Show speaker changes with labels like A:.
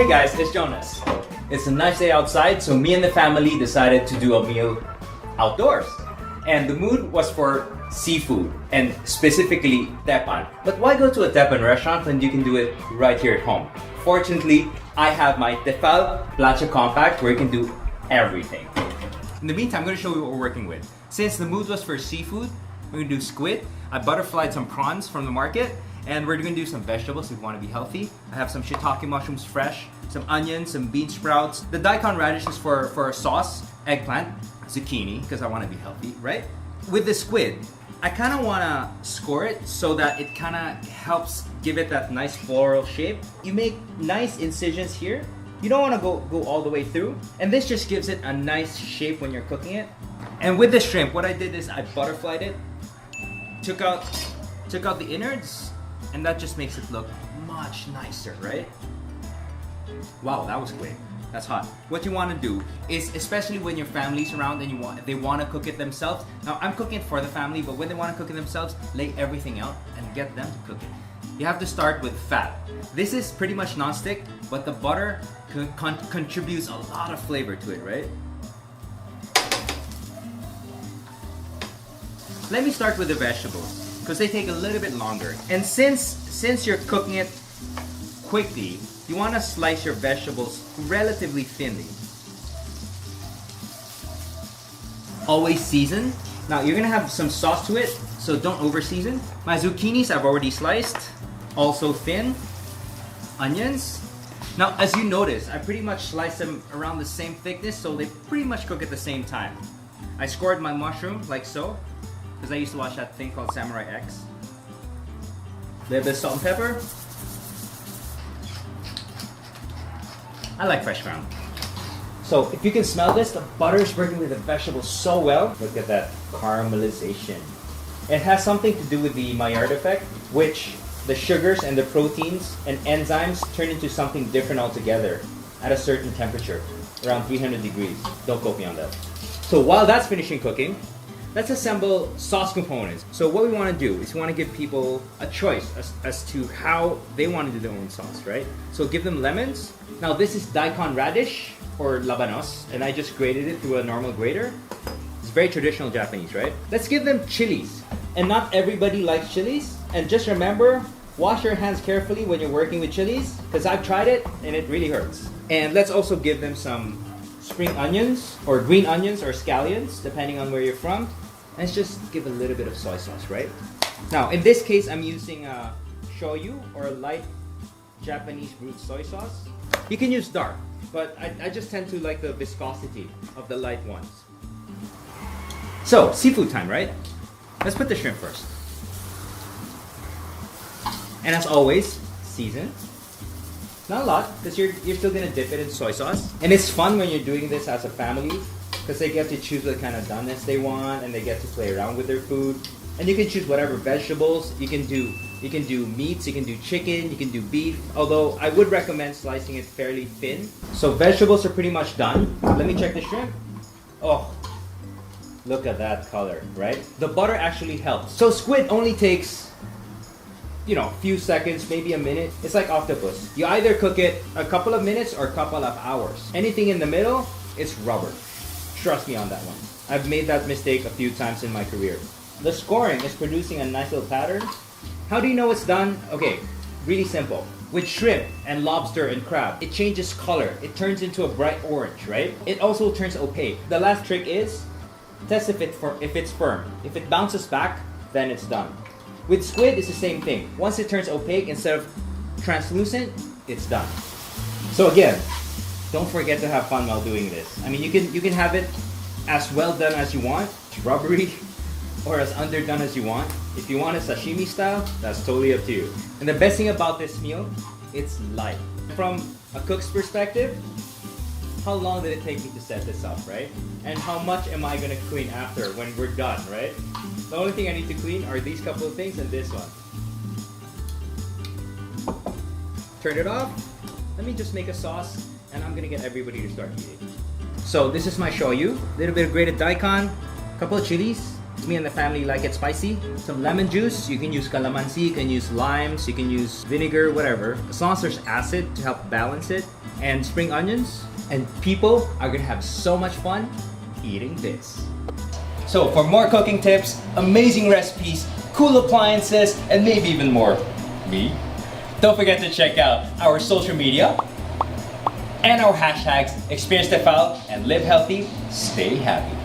A: Hey guys, it's Jonas. It's a nice day outside, so me and the family decided to do a meal outdoors. And the mood was for seafood, and specifically Teppan. But why go to a Teppan restaurant when you can do it right here at home? Fortunately, I have my Tefal Plancha Compact where you can do everything. In the meantime, I'm going to show you what we're working with. Since the mood was for seafood, we're going to do squid. I butterflied some prawns from the market, and we're going to do some vegetables if you want to be healthy. I have some shiitake mushrooms fresh, some onions, some bean sprouts. The daikon radish is for a sauce, eggplant, zucchini, because I want to be healthy, right? With the squid, I kind of want to score it so that it kind of helps give it that nice floral shape. You make nice incisions here. You don't want to go all the way through. And this just gives it a nice shape when you're cooking it. And with the shrimp, what I did is I butterflied it, took out the innards, and that just makes it look much nicer, right? Wow, that was quick. That's hot. What you want to do is, especially when your family's around and they want to cook it themselves. Now, I'm cooking it for the family, but when they want to cook it themselves, lay everything out and get them to cook it. You have to start with fat. This is pretty much non-stick, but the butter contributes a lot of flavor to it, right? Let me start with the vegetables, because they take a little bit longer. And since you're cooking it quickly, you want to slice your vegetables relatively thinly. Always season. Now you're gonna have some sauce to it, so don't over season. My zucchinis I've already sliced, also thin. Onions. Now as you notice, I pretty much slice them around the same thickness, so they pretty much cook at the same time. I scored my mushroom like so, because I used to watch that thing called Samurai X. A little bit of salt and pepper. I like fresh ground. So if you can smell this, the butter is working with the vegetables so well. Look at that caramelization. It has something to do with the Maillard effect, which the sugars and the proteins and enzymes turn into something different altogether at a certain temperature, around 300 degrees. Don't quote me on that. So while that's finishing cooking, let's assemble sauce components. So what we want to do is we want to give people a choice as to how they want to do their own sauce, right? So give them lemons. Now this is daikon radish or labanos, and I just grated it through a normal grater. It's very traditional Japanese, right? Let's give them chilies. And not everybody likes chilies. And just remember, wash your hands carefully when you're working with chilies, because I've tried it and it really hurts. And let's also give them some spring onions or green onions or scallions, depending on where you're from. Let's just give a little bit of soy sauce, right? Now, in this case, I'm using shoyu or light Japanese brute soy sauce. You can use dark, but I just tend to like the viscosity of the light ones. So, seafood time, right? Let's put the shrimp first. And as always, season. Not a lot, because you're still gonna dip it in soy sauce. And it's fun when you're doing this as a family, because they get to choose what kind of doneness they want, and they get to play around with their food. And you can choose whatever vegetables. You can do meats, you can do chicken, you can do beef. Although I would recommend slicing it fairly thin. So vegetables are pretty much done. Let me check the shrimp. Oh, look at that color, right? The butter actually helps. So squid only takes, a few seconds, maybe a minute. It's like octopus. You either cook it a couple of minutes or a couple of hours. Anything in the middle, it's rubber. Trust me on that one. I've made that mistake a few times in my career. The scoring is producing a nice little pattern. How do you know it's done? Okay, really simple. With shrimp and lobster and crab, it changes color. It turns into a bright orange, right? It also turns opaque. The last trick is, test if it's firm. If it bounces back, then it's done. With squid, it's the same thing. Once it turns opaque instead of translucent, it's done. So again, don't forget to have fun while doing this. I mean, you can have it as well done as you want, rubbery, or as underdone as you want. If you want it sashimi style, that's totally up to you. And the best thing about this meal, it's light. From a cook's perspective, how long did it take me to set this up, right? And how much am I gonna clean after when we're done, right? The only thing I need to clean are these couple of things and this one. Turn it off. Let me just make a sauce, and I'm gonna get everybody to start eating. So this is my shoyu. A little bit of grated daikon, couple of chilies, Me and the family like it spicy. Some lemon juice. You can use calamansi, you can use limes, you can use vinegar, whatever. As long as there's acid to help balance it. And spring onions. And people are gonna have so much fun eating this. So for more cooking tips, amazing recipes, cool appliances, and maybe even more, me, don't forget to check out our social media and our hashtags, Experience Tefal and Live Healthy, Stay Happy.